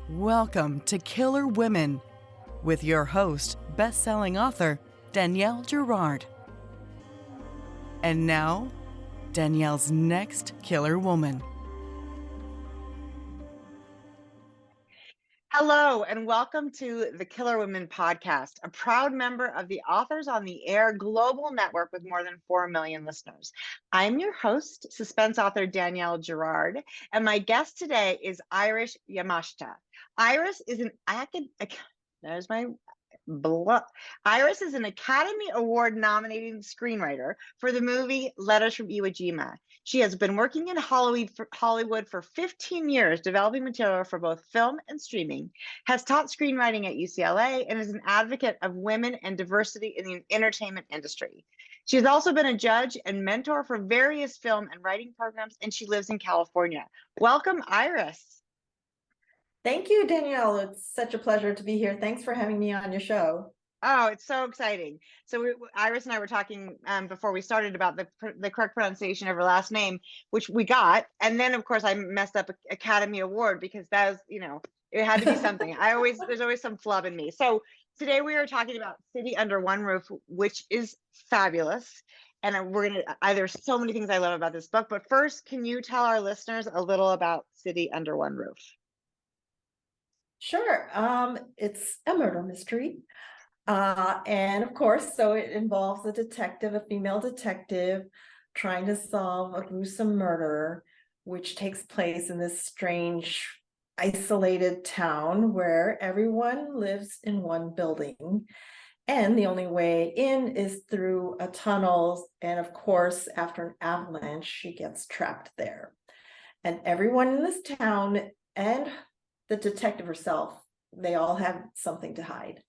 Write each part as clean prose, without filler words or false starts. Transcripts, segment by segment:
Welcome to Killer Women with your host, best-selling author Danielle Girard. And now, Danielle's next killer woman. Hello, and welcome to the Killer Women podcast, a proud member of the Authors on the Air global network with more than 4 million listeners. I'm your host, suspense author Danielle Girard, and my guest today is Iris Yamashita. Iris is an Iris is an Academy Award nominated screenwriter for the movie Letters from Iwo Jima. She has been working in Hollywood for 15 years, developing material for both film and streaming, has taught screenwriting at UCLA, and is an advocate of women and diversity in the entertainment industry. She has also been a judge and mentor for various film and writing programs, and she lives in California. Welcome, Iris. Thank you, Danielle. It's such a pleasure to be here. Thanks for having me on your show. Oh, it's so exciting. So Iris and I were talking before we started about the correct pronunciation of her last name, which we got. And then, of course, I messed up Academy Award because that was, it had to be something. There's always some flub in me. So today we are talking about City Under One Roof, which is fabulous. And there's so many things I love about this book. But first, can you tell our listeners a little about City Under One Roof? Sure. It's a murder mystery. And of course, so it involves a female detective, trying to solve a gruesome murder, which takes place in this strange, isolated town where everyone lives in one building. And the only way in is through a tunnel. And of course, after an avalanche, she gets trapped there. And everyone in this town and the detective herself, they all have something to hide.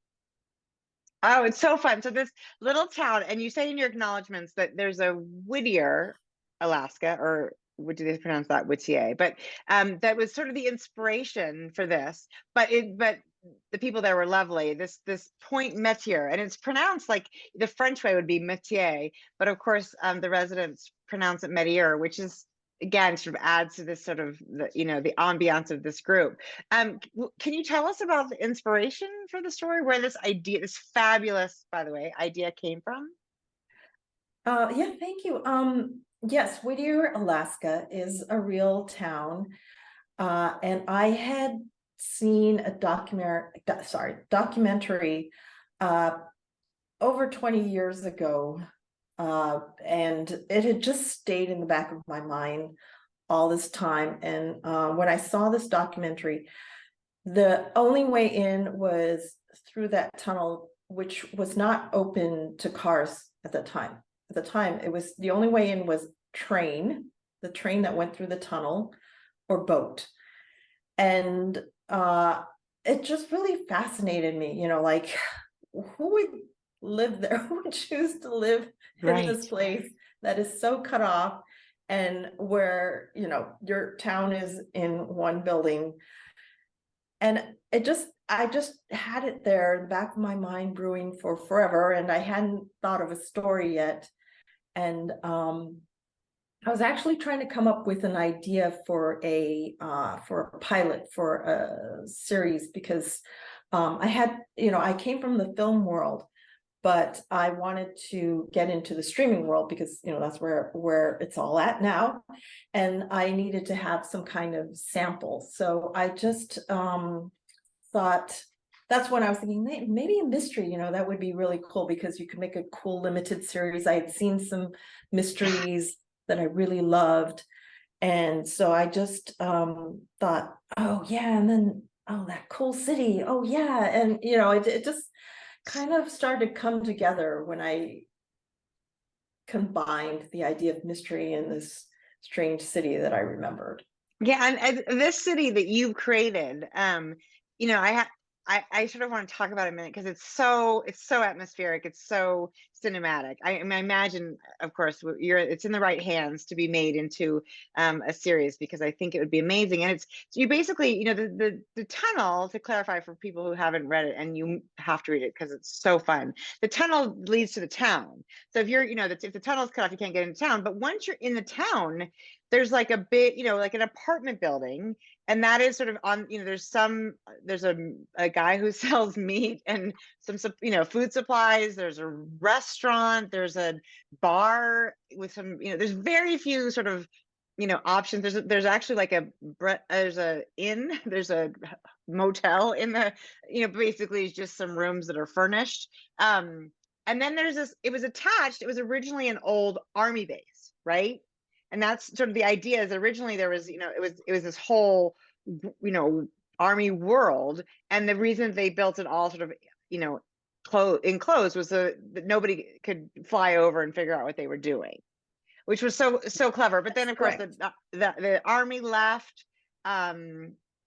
Oh, it's so fun. So this little town, and you say in your acknowledgments that there's a Whittier, Alaska, or what do they pronounce that? Whittier, but that was sort of the inspiration for this. But the people there were lovely. This Point Metier, and it's pronounced like the French way would be métier, but of course the residents pronounce it Metier, which is, again, sort of adds to this sort of the ambiance of this group. Can you tell us about the inspiration for the story, where this fabulous, by the way, idea came from? Yeah, thank you. Yes, Whittier, Alaska is a real town, and I had seen a documentary over 20 years ago. And it had just stayed in the back of my mind all this time. And when I saw this documentary, the only way in was through that tunnel, which was not open to cars at the time. At the time, it was the only way in was the train that went through the tunnel, or boat. And it just really fascinated me, like, who would live there? Who would choose to live in this place that is so cut off, and where your town is in one building? And I just had it there in the back of my mind brewing for forever, and I hadn't thought of a story yet. And I was actually trying to come up with an idea for a pilot for a series, because I came from the film world, but I wanted to get into the streaming world because that's where it's all at now, and I needed to have some kind of sample. So I just thought, that's when I was thinking maybe a mystery, that would be really cool, because you could make a cool limited series. I had seen some mysteries that I really loved, and so I just thought, oh yeah, and then that cool city, oh yeah, and it just kind of started to come together when I combined the idea of mystery and this strange city that I remembered. Yeah, and this city that you created, I sort of want to talk about it a minute, because it's so atmospheric, it's so cinematic. I imagine, of course, it's in the right hands to be made into a series, because I think it would be amazing. And you basically, the tunnel, to clarify for people who haven't read it, and you have to read it because it's so fun. The tunnel leads to the town. So if if the tunnel's cut off, you can't get into town. But once you're in the town, there's like a big, like an apartment building, and that is sort of on, there's a guy who sells meat and some, food supplies. There's a restaurant, there's a bar with some, there's very few sort of, options. There's actually like there's a inn, there's a motel in the, basically it's just some rooms that are furnished. And then there's this, it was originally an old army base, right? And that's sort of the idea, is originally there was, it was this whole, army world. And the reason they built it all sort of, enclosed was that nobody could fly over and figure out what they were doing, which was so clever. But then of course the army left,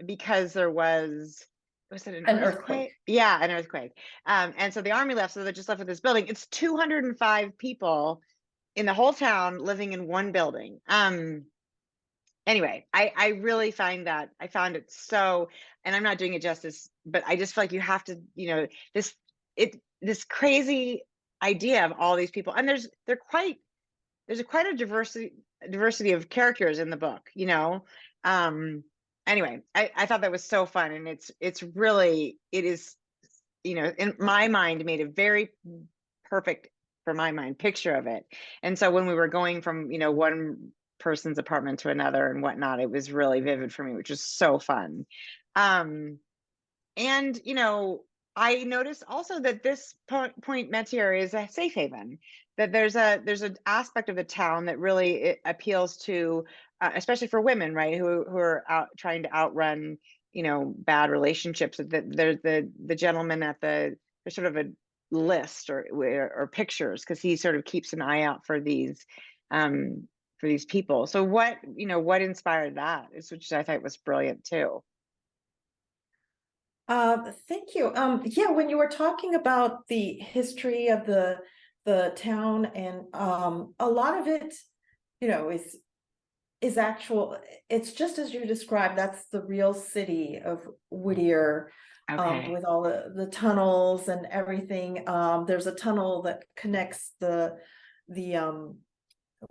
because there was it an earthquake? Yeah, an earthquake. And so the army left, so they're just left with this building. It's 205 people in the whole town living in one building. Anyway, I really found it so, and I'm not doing it justice, but I just feel like you have to, this crazy idea of all these people, and there's quite a diversity of characters in the book, Anyway, I thought that was so fun, and it is, in my mind, made a very perfect, for my mind, picture of it. And so when we were going from, one person's apartment to another and whatnot, it was really vivid for me, which is so fun. And, I noticed also that this Point Metier is a safe haven, that there's an aspect of the town that really appeals to, especially for women, right, who are out trying to outrun, bad relationships. That there's the gentleman at there's sort of a list or pictures, because he sort of keeps an eye out for these people. So what inspired that, which I thought was brilliant too. Thank you. Yeah, when you were talking about the history of the town, and a lot of it, is actual. It's just as you described. That's the real city of Whittier, Okay. with all the tunnels and everything. There's a tunnel that connects the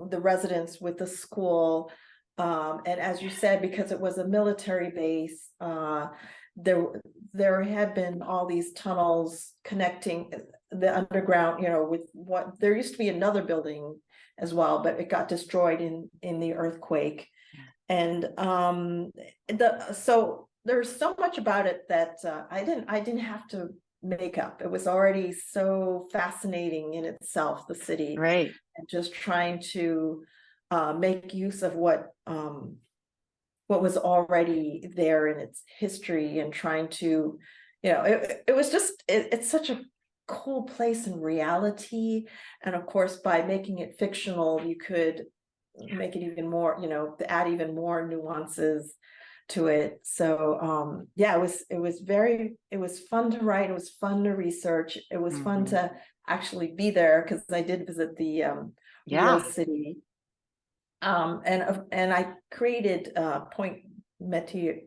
residents with the school, and as you said, because it was a military base, there had been all these tunnels connecting the underground, with what there used to be another building as well, but it got destroyed in the earthquake. And so there's so much about it that I didn't have to make up. It was already so fascinating in itself, the city, Right. and just trying to make use of what was already there in its history, and trying to, it was just, it's such a cool place in reality. And of course, by making it fictional, you could make it even more, add even more nuances to it. So yeah, it was fun to write. It was fun to research. It was fun to actually be there, because I did visit the real city. And I created Point Metier,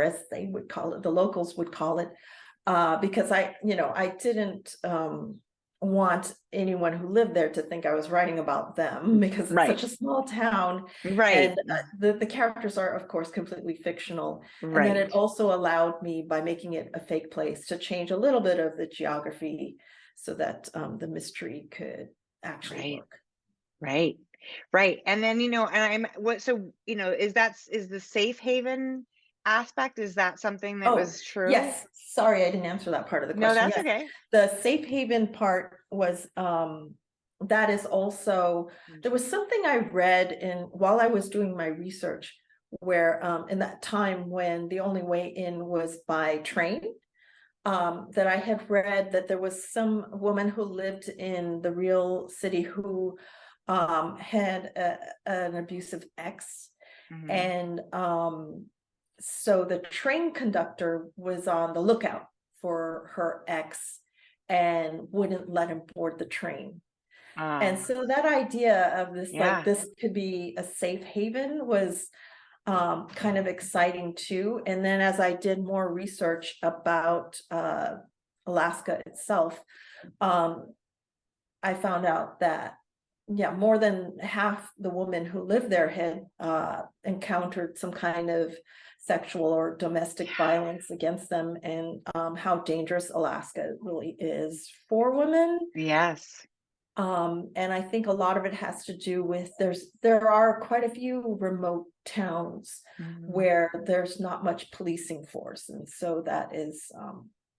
as they would call it, the locals would call it, because I didn't want anyone who lived there to think I was writing about them, because it's such a small town, right? And the characters are, of course, completely fictional. Right. And then it also allowed me, by making it a fake place, to change a little bit of the geography, so that the mystery could actually work. Right. And then, and is the safe haven aspect, is that something that was true? Yes. Sorry, I didn't answer that part of the question. No, that's yes. Okay. The safe haven part was, that is also, there was something I read while I was doing my research, where in that time when the only way in was by train, that I had read that there was some woman who lived in the real city who had an abusive ex. And so the train conductor was on the lookout for her ex and wouldn't let him board the train. And so that idea of this, like, this could be a safe haven, was kind of exciting too. And then as I did more research about Alaska itself, I found out that more than half the women who lived there had encountered some kind of sexual or domestic violence against them, and how dangerous Alaska really is for women. Yes. And I think a lot of it has to do with there are quite a few remote towns where there's not much policing force, and so that is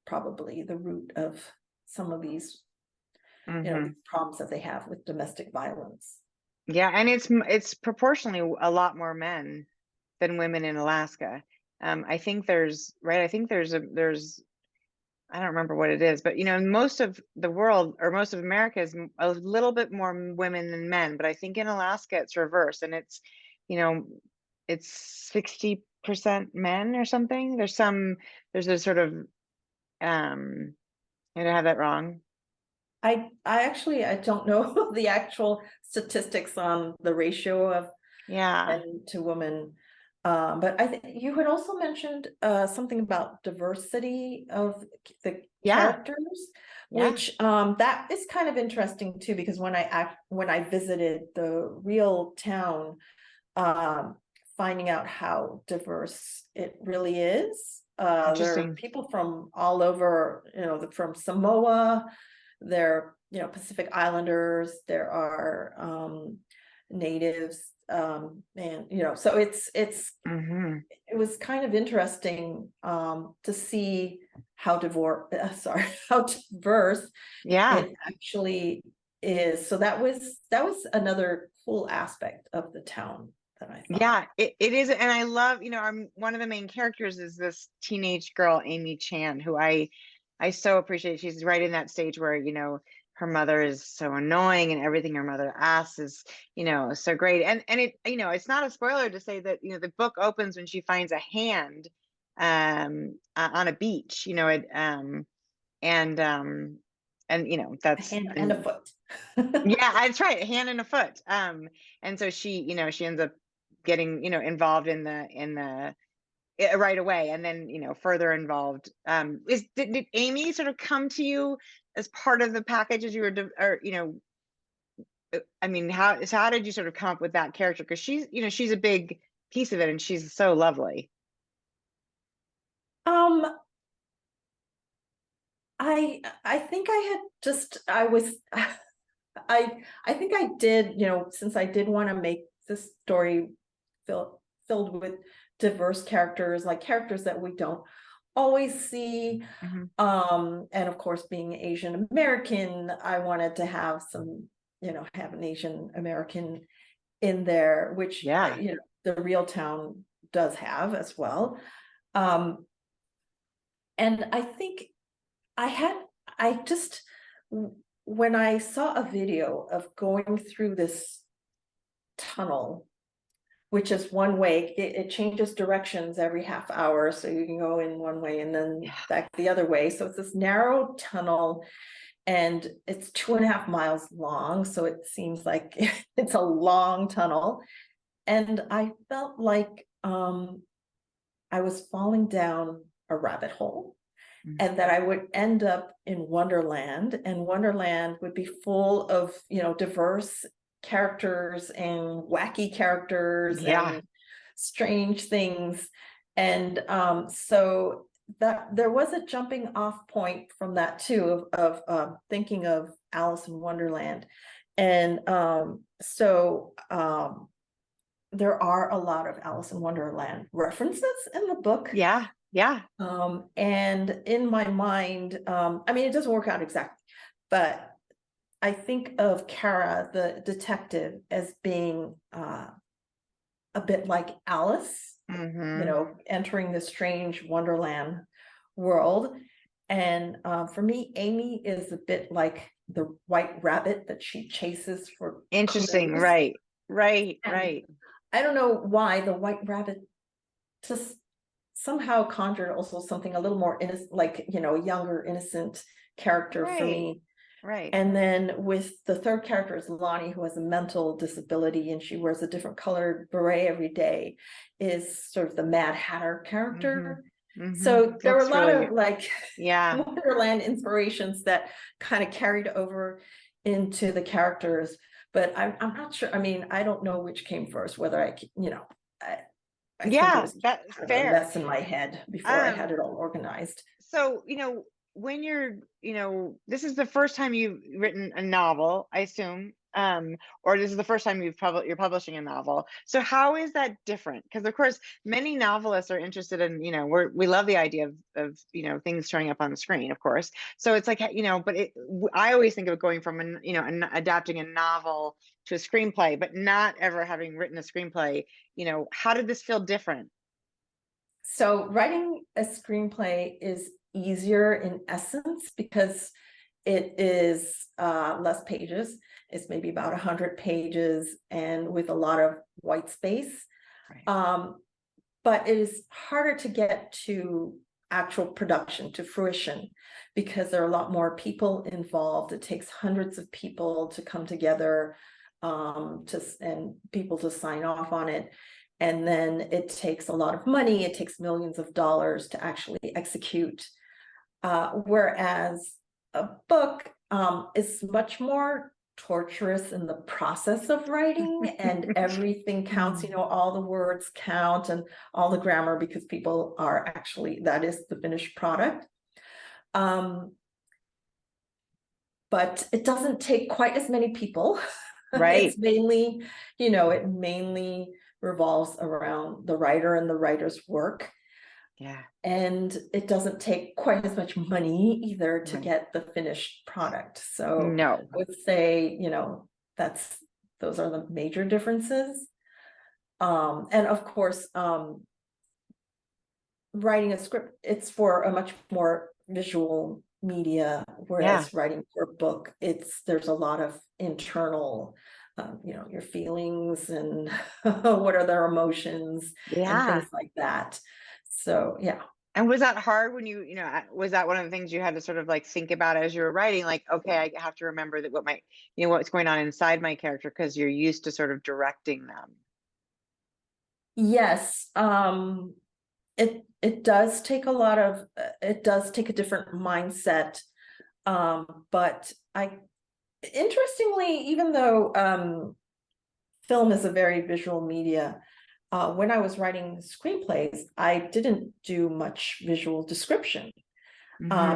probably the root of some of these these problems that they have with domestic violence. Yeah, and it's proportionally a lot more men than women in Alaska. I think there's I don't remember what it is, but most of the world, or most of America, is a little bit more women than men. But I think in Alaska it's reversed, and it's 60% men or something. There's a sort of did I have that wrong? I actually I don't know the actual statistics on the ratio of men to women. But I think you had also mentioned something about diversity of the characters, which that is kind of interesting too, because when I visited the real town, finding out how diverse it really is. There are people from all over, from Samoa, there are, Pacific Islanders, there are natives, and so it was kind of interesting to see how how diverse it actually is. So that was another cool aspect of the town that I thought. Yeah, it is. And I love, one of the main characters is this teenage girl, Amy Chan, who I so appreciate. She's right in that stage where, her mother is so annoying and everything her mother asks is, so great. And it, it's not a spoiler to say that, the book opens when she finds a hand on a beach, and that's a hand and a foot. Yeah, that's right, a hand and a foot. And so she ends up getting, involved in the right away, and then further involved. Did Amy sort of come to you as part of the package as you were, or I mean, how did you sort of come up with that character? Because she's a big piece of it, and she's so lovely. I think I think I did, since I did want to make this story filled with diverse characters, like characters that we don't always see. And of course, being Asian American, I wanted to have have an Asian American in there, which the real town does have as well. And I think when I saw a video of going through this tunnel, which is one way, it changes directions every half hour. So you can go in one way and then back the other way. So it's this narrow tunnel, and it's 2.5 miles long. So it seems like it's a long tunnel. And I felt like I was falling down a rabbit hole. And that I would end up in Wonderland, and Wonderland would be full of, diverse characters and wacky characters and strange things. And so that there was a jumping off point from that too, of thinking of Alice in Wonderland. And so there are a lot of Alice in Wonderland references in the book. And in my mind, I mean, it doesn't work out exactly, but I think of Kara, the detective, as being a bit like Alice, entering this strange Wonderland world. And for me, Amy is a bit like the white rabbit that she chases for Interesting. clues. Right. I don't know why the white rabbit just somehow conjured also something a little more innocent, like, a younger, innocent character for me. Right. And then with the third character is Lonnie, who has a mental disability, and she wears a different colored beret every day, is sort of the Mad Hatter character. So there were a lot of Wonderland inspirations that kind of carried over into the characters. but I'm not sure. I mean, I don't know which came first, whether I think it Yeah, was that's kind of a fair. mess in my head before I had it all organized. So, when you're, this is the first time you've written a novel, I assume, or this is the first time you're publishing a novel. So how is that different? Because of course, many novelists are interested in, we love the idea of things showing up on the screen, of course. So it's like, but I always think of going from, adapting a novel to a screenplay, but not ever having written a screenplay. How did this feel different? So writing a screenplay is easier in essence because it is less pages. It's maybe about 100 pages and with a lot of white space. Right. But it is harder to get to actual production, to fruition, because there are a lot more people involved. It takes hundreds of people to come together and people to sign off on it. And then it takes a lot of money. It takes millions of dollars to actually execute. Whereas a book is much more torturous in the process of writing, and everything counts. All the words count and all the grammar, because people are actually, that is the finished product. But it doesn't take quite as many people. Right. It's mainly, it mainly revolves around the writer and the writer's work. Yeah. And it doesn't take quite as much money either to Right. get the finished product. So No. I would say, those are the major differences. And of course, writing a script, it's for a much more visual media, whereas writing for a book, there's a lot of internal, your feelings and what are their emotions and things like that. So, yeah. And was that hard when was that one of the things you had to sort of like think about as you were writing? Like, okay, I have to remember that what's going on inside my character, because you're used to sort of directing them. Yes. It does take a different mindset. But interestingly, even though film is a very visual media, when I was writing screenplays, I didn't do much visual description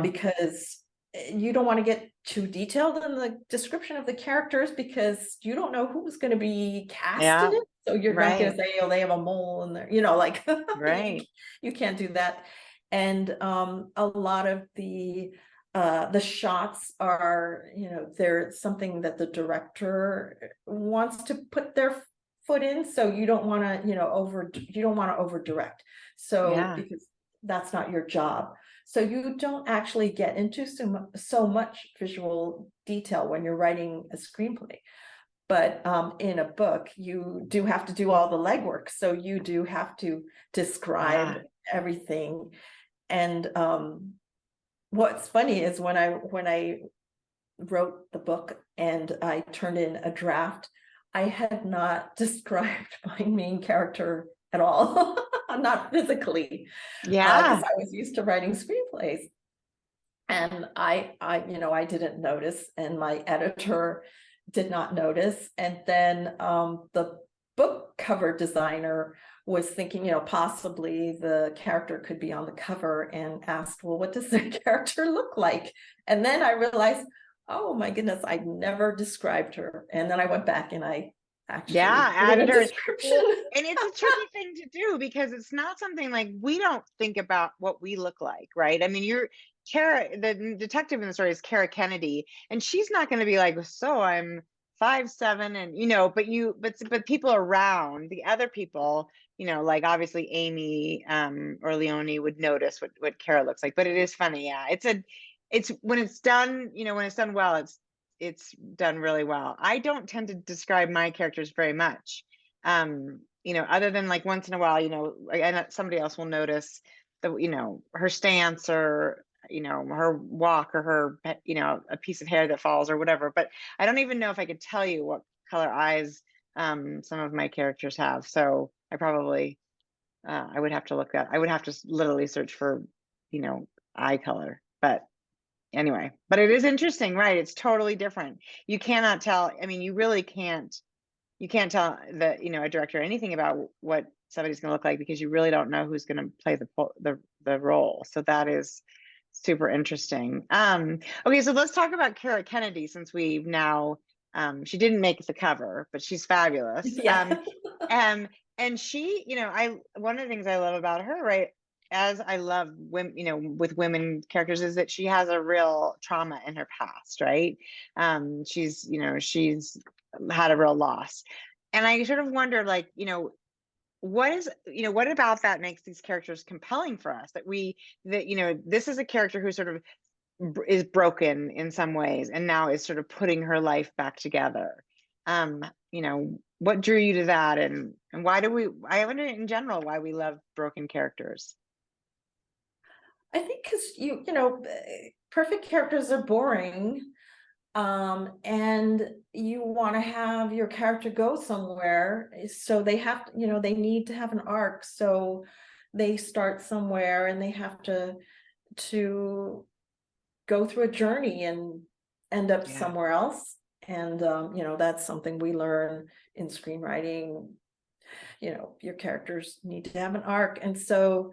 because you don't want to get too detailed in the description of the characters, because you don't know who's going to be cast in it. So you're not going to say, oh, they have a mole in there, Right. you can't do that. And a lot of the shots are, they're something that the director wants to put their foot in. So you don't want to, you don't want to over direct. So because that's not your job. So you don't actually get into so much visual detail when you're writing a screenplay. But in a book, you do have to do all the legwork. So you do have to describe everything. And what's funny is when I wrote the book and I turned in a draft, I had not described my main character at all. Not physically, because I was used to writing screenplays, and I didn't notice, and my editor did not notice. And then the book cover designer was thinking, possibly the character could be on the cover, and asked, well, what does the character look like? And then I realized, oh my goodness, I never described her. And then I went back and I actually added a her description. And it's a tricky thing to do, because it's not something like, we don't think about what we look like, right? I mean, Kara, the detective in the story, is Kara Kennedy, and she's not going to be like, so I'm 5'7", and but people around, the other people, like obviously Amy or Leonie would notice what Kara looks like. But it is funny. It's when it's done, when it's done well, it's done really well. I don't tend to describe my characters very much, other than like once in a while, and somebody else will notice her stance, or her walk, or her a piece of hair that falls or whatever. But I don't even know if I could tell you what color eyes some of my characters have. So I probably I would have to literally search for eye color. But anyway, but it is interesting, right? It's totally different. You cannot tell. I mean, you really can't. You can't tell a director anything about what somebody's going to look like, because you really don't know who's going to play the role. So that is super interesting. Okay, so let's talk about Kara Kennedy, since we've now. She didn't make the cover, but she's fabulous. Yeah. And she, one of the things I love about her, right, as I love women, with women characters, is that she has a real trauma in her past, right? She's had a real loss. And I sort of wonder, like, what about that makes these characters compelling for us, that this is a character who sort of is broken in some ways, and now is sort of putting her life back together. What drew you to that, and why I wonder in general why we love broken characters. I think because perfect characters are boring. And you want to have your character go somewhere, so they need to have an arc. So they start somewhere and they have to go through a journey and end up somewhere else. And that's something we learn in screenwriting. Your characters need to have an arc. And so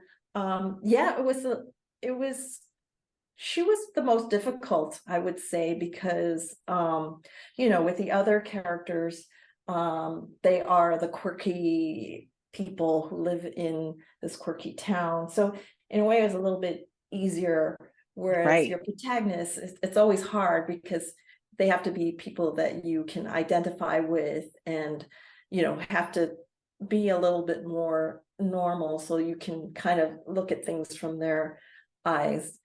she was the most difficult, I would say, because with the other characters, they are the quirky people who live in this quirky town. So in a way, it was a little bit easier. Whereas your protagonist, it's always hard, because they have to be people that you can identify with, and have to be a little bit more normal, so you can kind of look at things from their eyes.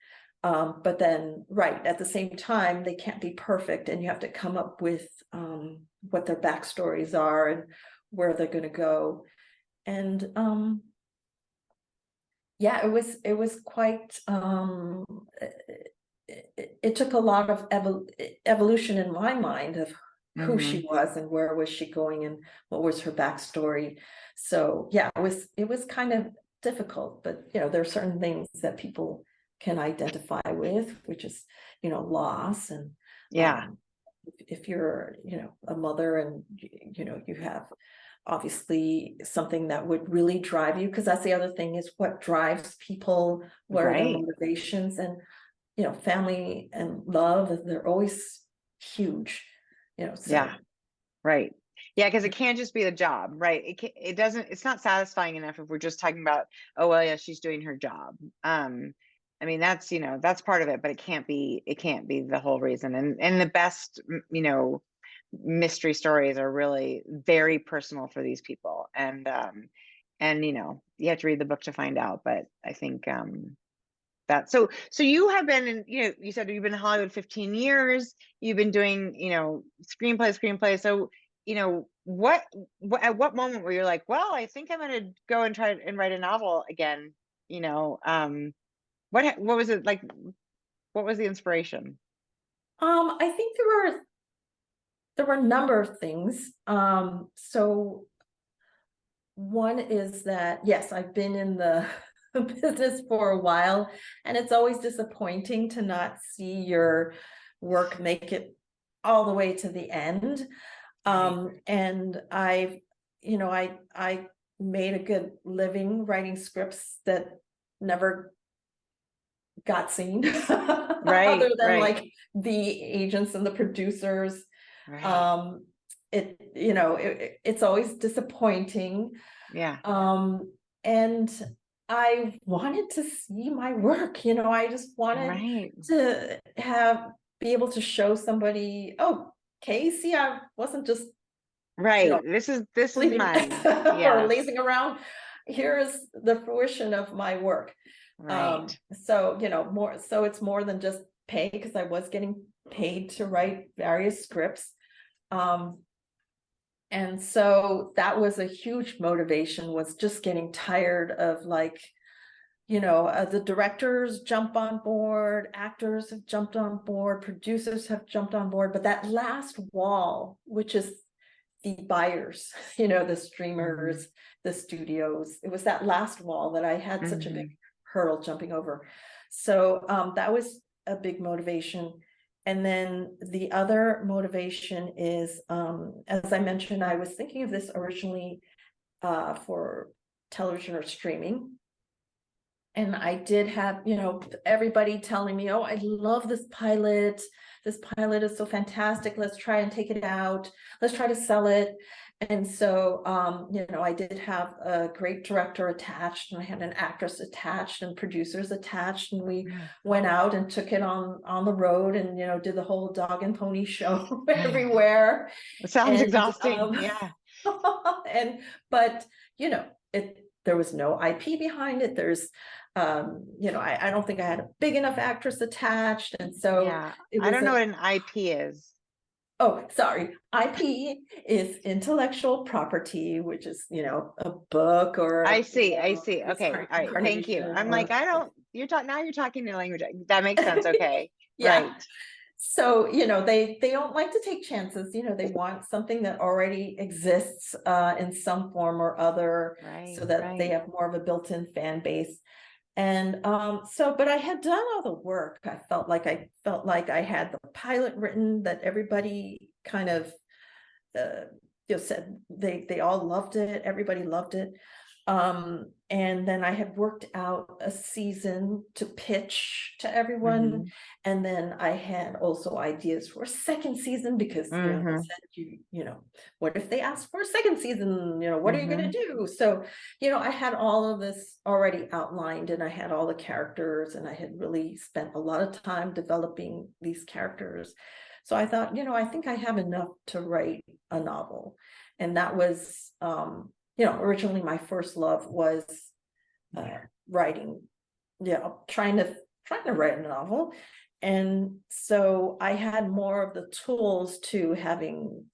But then, at the same time, they can't be perfect, and you have to come up with what their backstories are and where they're going to go. And it was quite. It took a lot of evolution in my mind of who she was and where was she going and what was her backstory. So it was kind of difficult, but there are certain things that people can identify with, which is loss. And if you're a mother, and you have obviously something that would really drive you, because that's the other thing, is what drives people, what are their motivations. And family and love, they're always huge. Because it can't just be the job, right? It's not satisfying enough if we're just talking about, oh well, yeah, she's doing her job. I mean, that's that's part of it, but it can't be the whole reason. And the best mystery stories are really very personal for these people, and you have to read the book to find out. But I think that so you have been in, you said you've been in Hollywood 15 years, you've been doing screenplay. So at what moment were you like, well, I think I'm going to go and try and write a novel again? What was it like? What was the inspiration? I think there were a number of things. So one is that, yes, I've been in the business for a while, and it's always disappointing to not see your work make it all the way to the end. And I made a good living writing scripts that never got seen, other than like the agents and the producers. It's always disappointing. And I wanted to see my work. I just wanted to be able to show somebody, oh, Casey, I wasn't just this is mine. Or lazing around. Here's the fruition of my work. So it's more than just pay, because I was getting paid to write various scripts. And so that was a huge motivation, was just getting tired of the directors jump on board, actors have jumped on board, producers have jumped on board, but that last wall, which is the buyers, the streamers, the studios, it was that last wall that I had such a big hurdle jumping over. So that was a big motivation. And then the other motivation is, as I mentioned, I was thinking of this originally for television or streaming. And I did have, everybody telling me, oh, I love this pilot. This pilot is so fantastic. Let's try and take it out. Let's try to sell it. And so, I did have a great director attached, and I had an actress attached and producers attached. And we went out and took it on the road and, did the whole dog and pony show everywhere. It sounds And, exhausting. Yeah. But there was no IP behind it. There's, I don't think I had a big enough actress attached. And so yeah, I don't know what an IP is. Oh, sorry. IP is intellectual property, which is, a book or. I see. Okay. All right. Thank you. I'm like, you're talking the language. That makes sense. Okay. Yeah. Right. So, they don't like to take chances. They want something that already exists in some form or other, right, so that they have more of a built-in fan base. And but I had done all the work. I felt like I had the pilot written, that everybody kind of said they all loved it. Everybody loved it. And then I had worked out a season to pitch to everyone. And then I had also ideas for a second season, because they said, what if they ask for a second season? What are you going to do? So, I had all of this already outlined, and I had all the characters, and I had really spent a lot of time developing these characters. So I thought, I think I have enough to write a novel. And that was, originally my first love was writing, trying to write a novel. And so I had more of the tools to having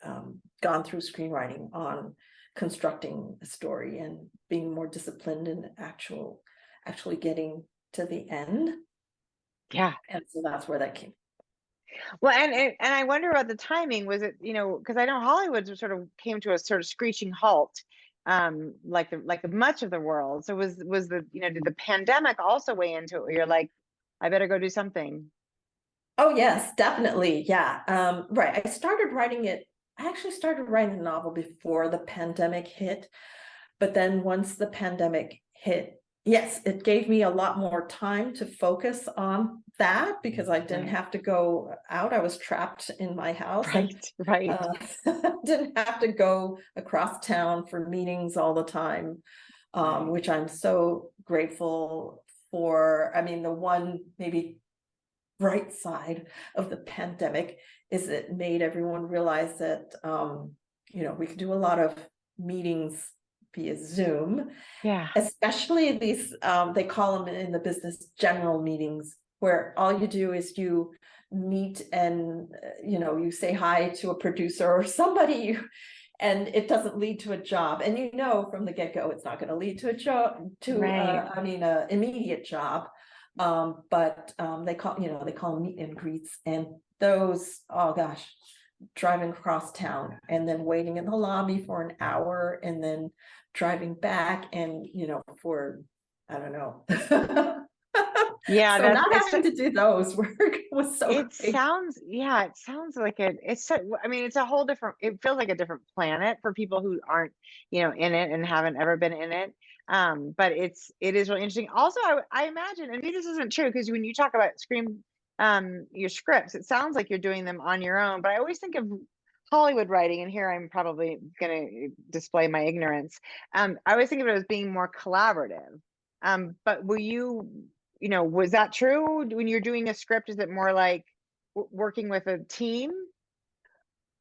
gone through screenwriting on constructing a story and being more disciplined in actually getting to the end. Yeah. And so that's where that came. Well, and I wonder about the timing. Was it, because I know Hollywood sort of came to a sort of screeching halt, like much of the world. So was the, did the pandemic also weigh into it, where you're like, I better go do something? Oh yes, definitely. Yeah. Right. I actually started writing the novel before the pandemic hit. But then once the pandemic hit, yes, it gave me a lot more time to focus on that, because I didn't have to go out. I was trapped in my house. Right. Didn't have to go across town for meetings all the time, which I'm so grateful for. I mean, the one maybe bright side of the pandemic is it made everyone realize that, we could do a lot of meetings via Zoom. Yeah. Especially these, they call them in the business general meetings, where all you do is you meet and, you say hi to a producer or somebody, and it doesn't lead to a job. And from the get-go, it's not going to lead to a job, an immediate job. But they call them meet and greets, and those, oh gosh, driving across town and then waiting in the lobby for an hour and then driving back, and for, I don't know. Yeah, so not having to do those work was so it great. sounds like it's a whole different, it feels like a different planet for people who aren't in it and haven't ever been in it. But it is really interesting. Also, I imagine, and maybe this isn't true, because when you talk about your scripts, it sounds like you're doing them on your own, but I always think of Hollywood writing, and here I'm probably going to display my ignorance. I always think of it as being more collaborative. But were you, was that true when you're doing a script? Is it more like working with a team?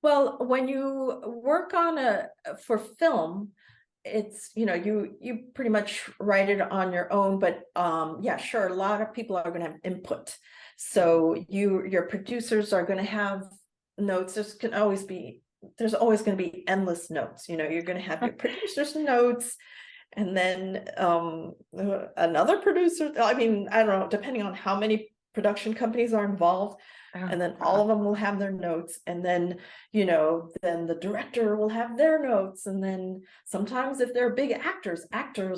Well, when you work for film, it's, you pretty much write it on your own, but yeah, sure, a lot of people are going to have input. So your producers are going to have notes. There's always going to be endless notes. You're going to have your producer's notes, and then another producer. I mean, I don't know, depending on how many production companies are involved. Oh, And then all of them will have their notes, and then, you know, then the director will have their notes, and then sometimes if they're big actors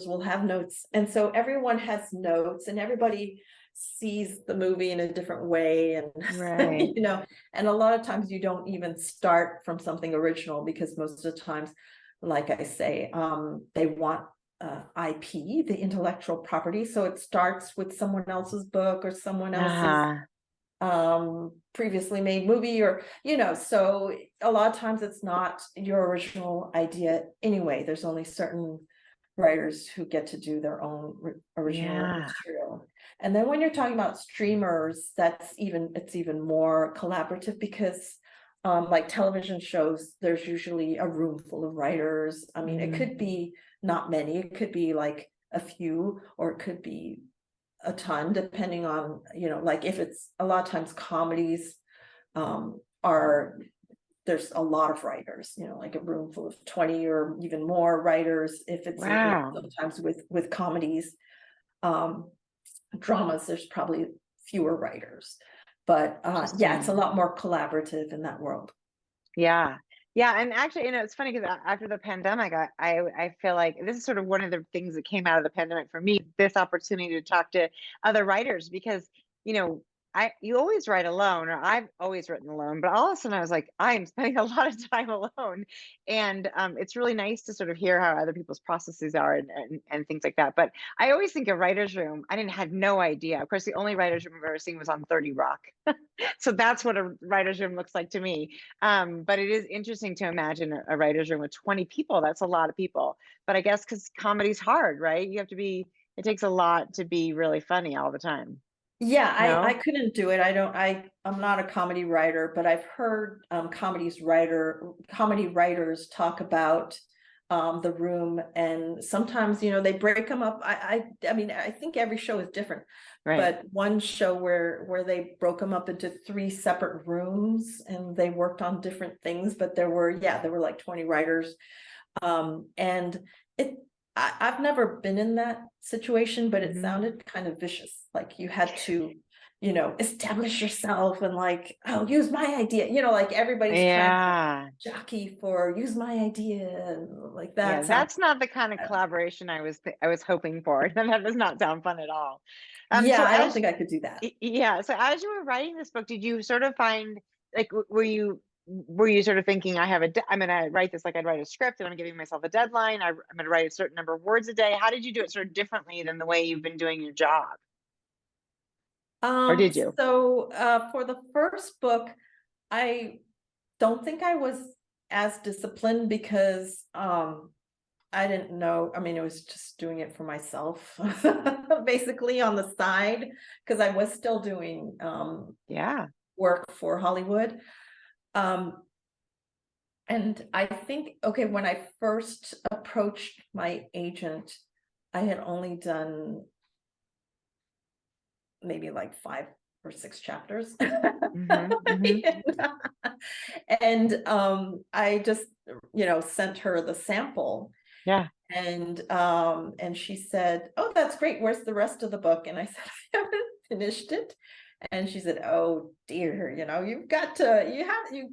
will have notes, and so everyone has notes, and everybody sees the movie in a different way, and right. you know, and a lot of times you don't even start from something original, because most of the times, like I say, they want IP, the intellectual property, so it starts with someone else's book or someone else's previously made movie, or, you know, so a lot of times it's not your original idea anyway. There's only certain writers who get to do their own original material. And then when you're talking about streamers, it's even more collaborative, because like television shows, there's usually a room full of writers. I mean, it could be not many, it could be like a few, or it could be a ton, depending on, you know, like if it's a lot of times comedies there's a lot of writers, you know, like a room full of 20 or even more writers. If it's sometimes with comedies, dramas, there's probably fewer writers, but yeah, it's a lot more collaborative in that world. Yeah, and actually, you know, it's funny because after the pandemic, I feel like this is sort of one of the things that came out of the pandemic for me, this opportunity to talk to other writers, because, you know, you always write alone, or I've always written alone, but all of a sudden I was like, I am spending a lot of time alone, and it's really nice to sort of hear how other people's processes are, and things like that. But I always think a writer's room, had no idea. Of course, the only writer's room I've ever seen was on 30 Rock, so that's what a writer's room looks like to me. But it is interesting to imagine a writer's room with 20 people. That's a lot of people. But I guess because comedy's hard, right? It takes a lot to be really funny all the time. Yeah, No? I couldn't do it. I'm not a comedy writer, but I've heard comedy writers talk about the room, and sometimes, you know, they break them up. I mean, I think every show is different, Right. but one show where they broke them up into 3 separate rooms, and they worked on different things, but there were like 20 writers, and I've never been in that situation, but it sounded kind of vicious. Like you had to, you know, establish yourself, and like, oh, use my idea, you know, like everybody's trying to jockey for use my idea, and like that. Yeah, that's not the kind of collaboration I was hoping for. That does not sound fun at all. Yeah, I don't think I could do that. Yeah, so as you were writing this book, did you sort of find, like, were you sort of thinking, I'm gonna write this like I'd write a script, and I'm giving myself a deadline, I'm gonna write a certain number of words a day? How did you do it sort of differently than the way you've been doing your job? Or did you? So for the first book, I don't think I was as disciplined, because I didn't know. I mean, it was just doing it for myself, basically on the side, because I was still doing work for Hollywood. And I think, okay, when I first approached my agent, I had only done maybe like 5 or 6 chapters. And I just, you know, sent her the sample. And she said, oh, that's great, where's the rest of the book? And I said, I haven't finished it. And she said, oh dear, you know, you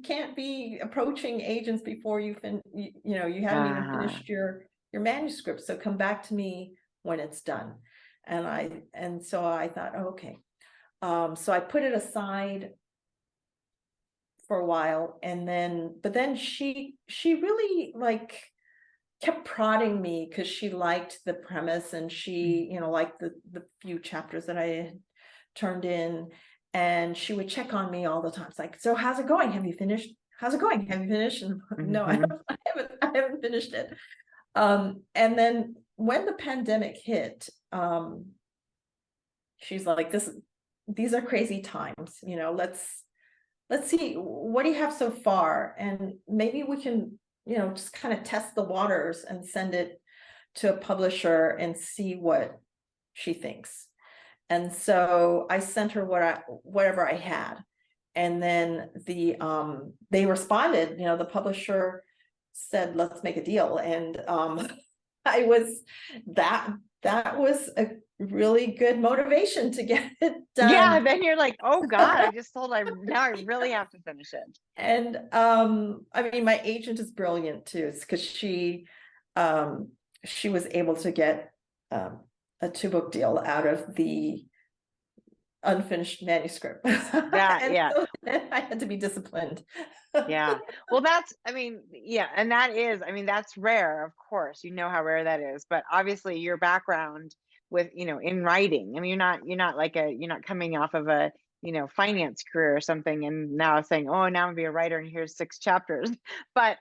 can't be approaching agents before you haven't even finished your manuscript, so come back to me when it's done. And so I thought, oh, okay. So I put it aside for a while, but then she really like kept prodding me, because she liked the premise, and she, you know, liked the few chapters that I had turned in, and she would check on me all the time. It's like, so how's it going? Have you finished? How's it going? Have you finished? And no, I haven't finished it. And then when the pandemic hit, she's like, these are crazy times, you know, let's see, what do you have so far? And maybe we can, you know, just kind of test the waters and send it to a publisher and see what she thinks. And so I sent her whatever I had. And then they responded, you know, the publisher said, let's make a deal. And that was really good motivation to get it Yeah, done. then you're like, oh God, I just told now I really have to finish it. And I mean, my agent is brilliant too, because she was able to get a 2-book deal out of the unfinished manuscript. That, And yeah. so then I had to be disciplined. Yeah. Well, that's, I mean, yeah, and that is, I mean, that's rare, of course. You know how rare that is, but obviously your background with, in writing, I mean, you're not like you're not coming off of a, finance career or something and now saying, "Oh, now I'm gonna be a writer and here's 6 chapters." But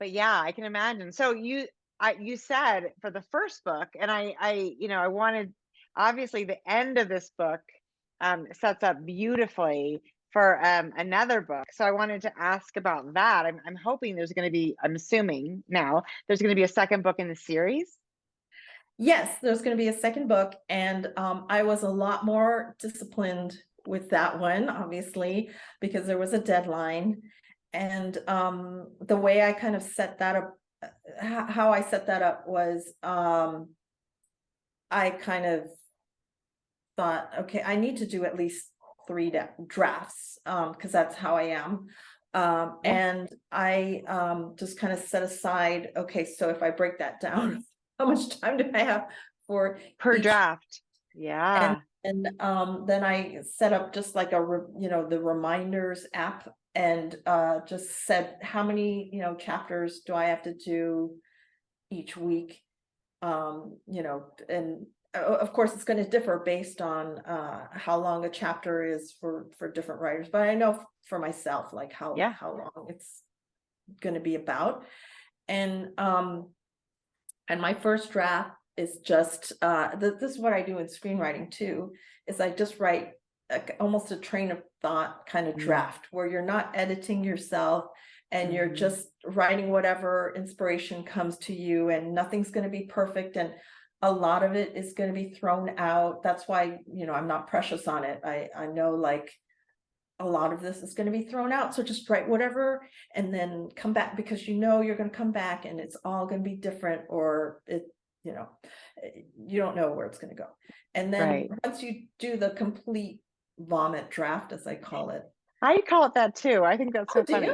yeah, I can imagine. So you said for the first book, and I wanted, obviously the end of this book sets up beautifully for another book. So I wanted to ask about that. I'm hoping there's going to be, I'm assuming now there's going to be a second book in the series. Yes, there's going to be a second book, and I was a lot more disciplined with that one, obviously, because there was a deadline. And the way I kind of set that up, how I set that up was I kind of thought, okay, I need to do at least 3 drafts, because that's how I am. Yeah. And I just kind of set aside, okay, so if I break that down, how much time do I have for Per each? draft. Yeah. And then I set up just like the reminders app, and just said how many chapters do I have to do each week, and of course it's going to differ based on how long a chapter is for different writers, but I know for myself like how Yeah. long it's going to be about. And my first draft is just this is what I do in screenwriting too, is I just write almost a train of thought kind of draft, where you're not editing yourself, and you're just writing whatever inspiration comes to you, and nothing's going to be perfect, and a lot of it is going to be thrown out. That's why I'm not precious on it. I know like a lot of this is going to be thrown out, so just write whatever and then come back, because you're going to come back and it's all going to be different, or you don't know where it's going to go. And then Right. once you do the complete vomit draft, as I call it. I call it that too. I think that's so Do funny.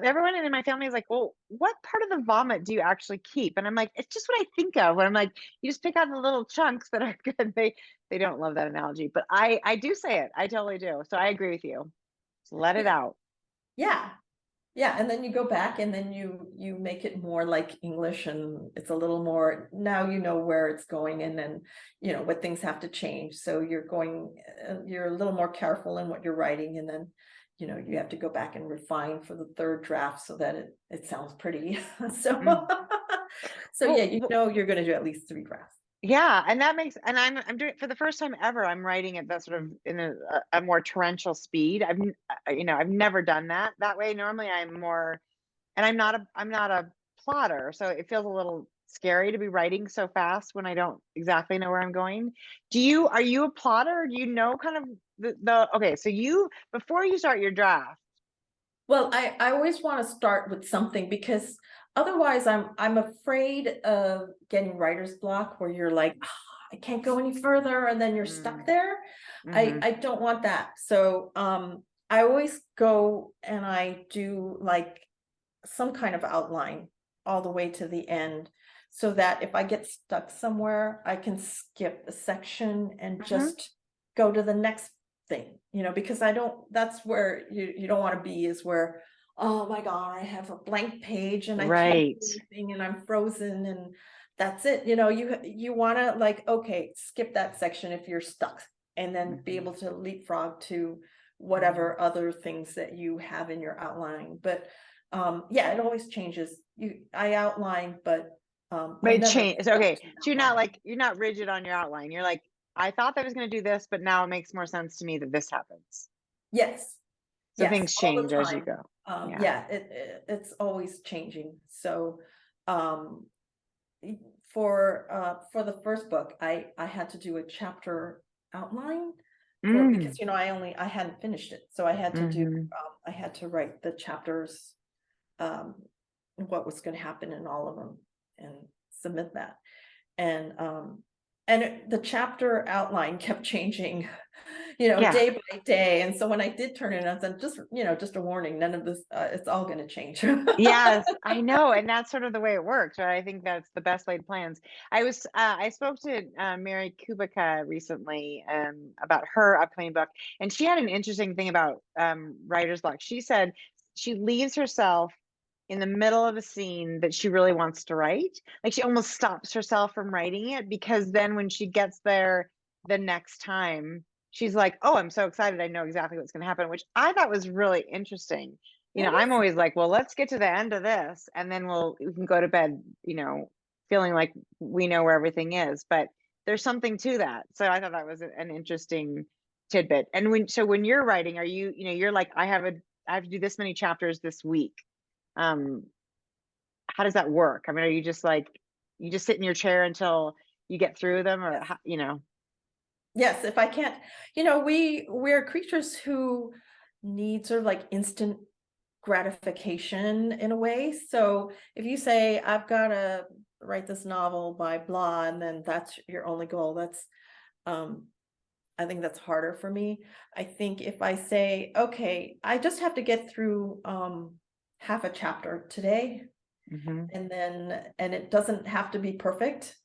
Everyone in my family is like, "Well, what part of the vomit do you actually keep?" And I'm like, "It's just what I think of." When I'm like, "You just pick out the little chunks that are good." They don't love that analogy, but I do say it. I totally do. So I agree with you. Just let it out. Yeah. Yeah, and then you go back and then you make it more like English, and it's a little more, now you know where it's going, and then what things have to change. So you're a little more careful in what you're writing, and then you have to go back and refine for the third draft so that it sounds pretty. So so Well, yeah, you're going to do at least 3 drafts. yeah, and that makes, and I'm doing, for the first time ever, I'm writing at that sort of in a more torrential speed. I've never done that way. Normally I'm more, and I'm not a plotter, so it feels a little scary to be writing so fast when I don't exactly know where I'm going. Are you a plotter? Do you know kind of the okay, so before you start your draft. Well, I always want to start with something, because otherwise I'm afraid of getting writer's block, where you're like, "Ah, I can't go any further," and then you're stuck there. I don't want that. So I always go and I do like some kind of outline all the way to the end, so that if I get stuck somewhere, I can skip a section and just go to the next thing, because that's where you don't want to be, is where, oh my God, I have a blank page and I can't Right. do anything and I'm frozen and that's it. You want to like, okay, skip that section if you're stuck, and then be able to leapfrog to whatever other things that you have in your outline. But yeah, it always changes. I outline, but It changes. Okay. So you're not rigid on your outline. You're like, I thought I was going to do this, but now it makes more sense to me that this happens. Yes. So Yes, things all the change as you time. go. Yeah. Yeah, it's always changing. So for the first book, I had to do a chapter outline because I hadn't finished it. So I had to do I had to write the chapters, what was going to happen in all of them, and submit that. And the chapter outline kept changing, Yeah. day by day. And so when I did turn it on, I said, just a warning, none of this, it's all going to change. Yes, I know, and that's sort of the way it works, right? I think that's the best laid plans. I spoke to Mary Kubica recently about her upcoming book, and she had an interesting thing about writer's block. She said she leaves herself in the middle of a scene that she really wants to write. Like she almost stops herself from writing it, because then when she gets there the next time, she's like, "Oh, I'm so excited. I know exactly what's going to happen," which I thought was really interesting. That I'm is, always like, well, let's get to the end of this and then we can go to bed, feeling like we know where everything is. But there's something to that. So I thought that was an interesting tidbit. And when you're writing, are you're like, I have to do this many chapters this week. Um, how does that work? I mean, are you just like, you just sit in your chair until you get through them, or yes, if I can't, we're creatures who need sort of like instant gratification in a way. So if you say, I've got to write this novel by blah, and then that's your only goal, I think that's harder for me. I think if I say, okay, I just have to get through half a chapter today, Mhm. and it doesn't have to be perfect.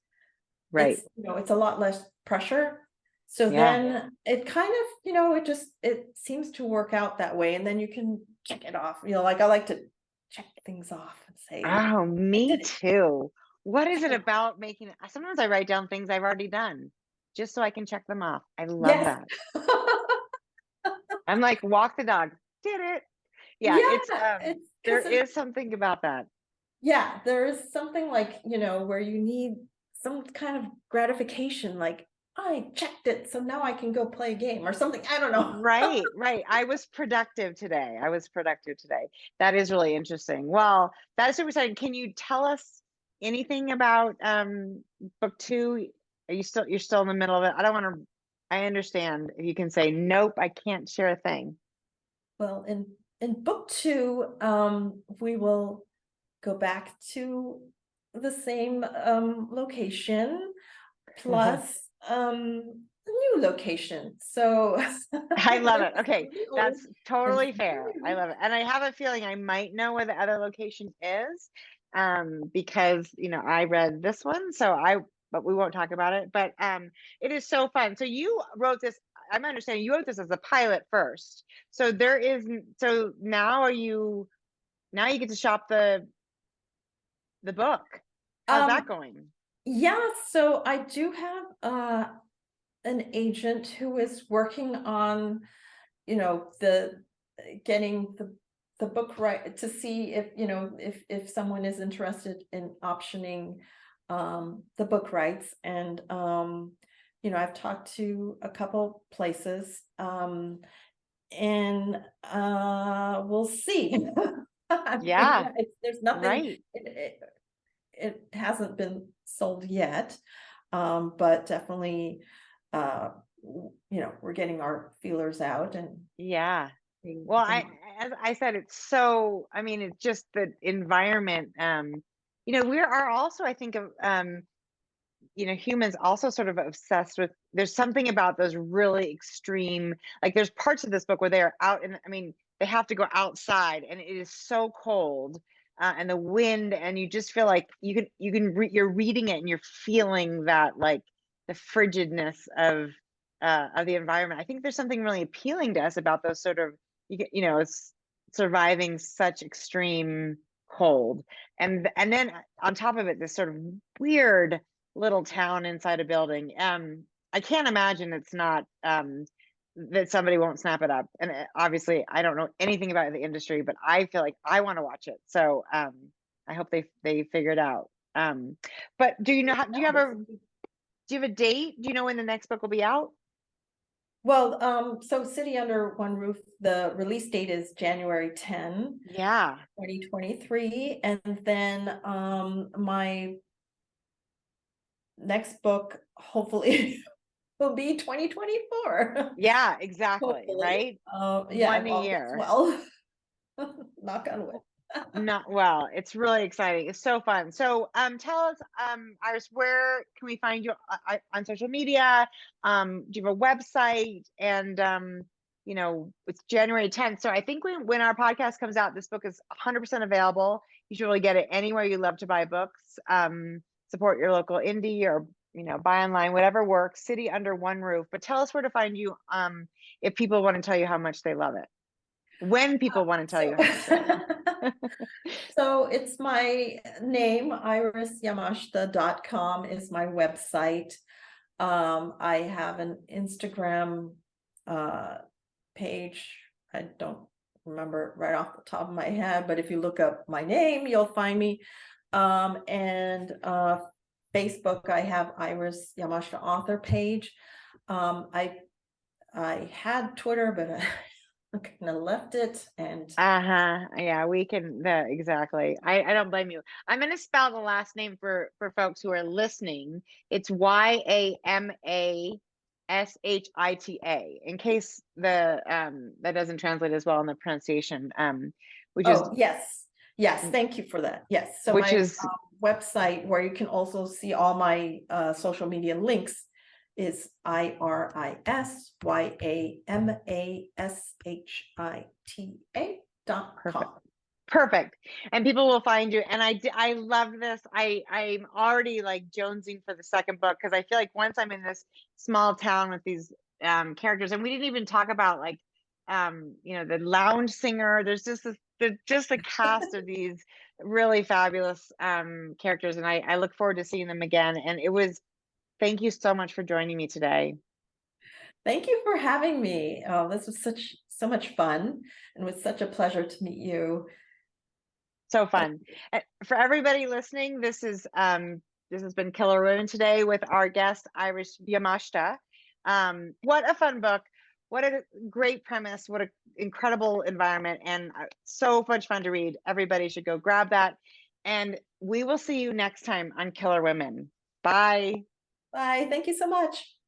Right. It's a lot less pressure. So Yeah. then it kind of, it seems to work out that way. And then you can check it off. Like I like to check things off and say, Oh, I me did it. too. What is Check it it off. about making sometimes I write down things I've already done just so I can check them off. I love Yes. that. I'm like, walk the dog. Did it. Yeah, it's Yeah. It's there because is something about that. yeah, there is something like, where you need some kind of gratification, like I checked it, so now I can go play a game or something. I don't know. Right, right. I was productive today. That is really interesting. Well, that is super exciting. Can you tell us anything about book 2? You're still in the middle of it? I understand if you can say nope, I can't share a thing. Well, in book 2, we will go back to the same location plus a new location. So I love it. it's Okay, really old that's and totally it's fair. very I love it. And I have a feeling I might know where the other location is, because I read this one, but we won't talk about it. But it is so fun. So you wrote this. I'm understanding you wrote this as a pilot first. So so now you get to shop the book. How's that um going? yeah, so I do have an agent who is working on, the getting the book right, to see if, if someone is interested in optioning the book rights. And I've talked to a couple places, and we'll see. I mean, Yeah, there's nothing, right. it hasn't been sold yet, but definitely, we're getting our feelers out and Yeah. seeing Well, some. as I said, I mean, it's just the environment. We are also, I think of, humans also sort of obsessed with, there's something about those really extreme, like there's parts of this book where they are out I mean, they have to go outside and it is so cold, and the wind, and you just feel like you're reading it and you're feeling that, like the frigidness of the environment. I think there's something really appealing to us about those sort of, it's surviving such extreme cold, and then on top of it, this sort of weird little town inside a building. I can't imagine it's not, that somebody won't snap it up. And obviously, I don't know anything about the industry, but I feel like I want to watch it. So I hope they figure it out. But do you know do you have a date? Do you know when the next book will be out? Well, so City Under One Roof, the release date is January 10, Yeah. 2023. And then my next book hopefully will be 2024. Yeah, exactly. Hopefully. Right. Yeah, One if a all goes year. well. Knock on wood. Not well. It's really exciting. It's so fun. So, tell us, Iris, where can we find you on social media? Do you have a website? And it's January 10th. So I think when our podcast comes out, this book is 100% available. You should really get it anywhere you love to buy books. Support your local indie, or buy online, whatever works. City Under One Roof. But tell us where to find you. If people want to tell you how much they love it. When people want to tell you how much they love it. So it's my name, irisyamashita.com is my website. I have an Instagram page. I don't remember it right off the top of my head, but if you look up my name, you'll find me. And Facebook, I have Iris Yamashita author page. I had Twitter, but I kind of left it. And yeah, we can exactly. I don't blame you. I'm going to spell the last name for folks who are listening. It's Yamashita, in case that doesn't translate as well in the pronunciation, which is yes, thank you for that. Yes, so which my is website, where you can also see all my social media links, is IRISYAMASHITA.com. Perfect. And people will find you. And I love this. I'm already like jonesing for the second book, because I feel like once I'm in this small town with these characters, and we didn't even talk about like the lounge singer. There's just a cast of these really fabulous characters, and I look forward to seeing them again. And thank you so much for joining me today. Thank you for having me. This was so much fun, and it was such a pleasure to meet you. So fun. For everybody listening, this has been Killer Women today with our guest Iris Yamashita. What a fun book! What a great premise! What an incredible environment, and so much fun to read. Everybody should go grab that. And we will see you next time on Killer Women. Bye. Bye. Thank you so much.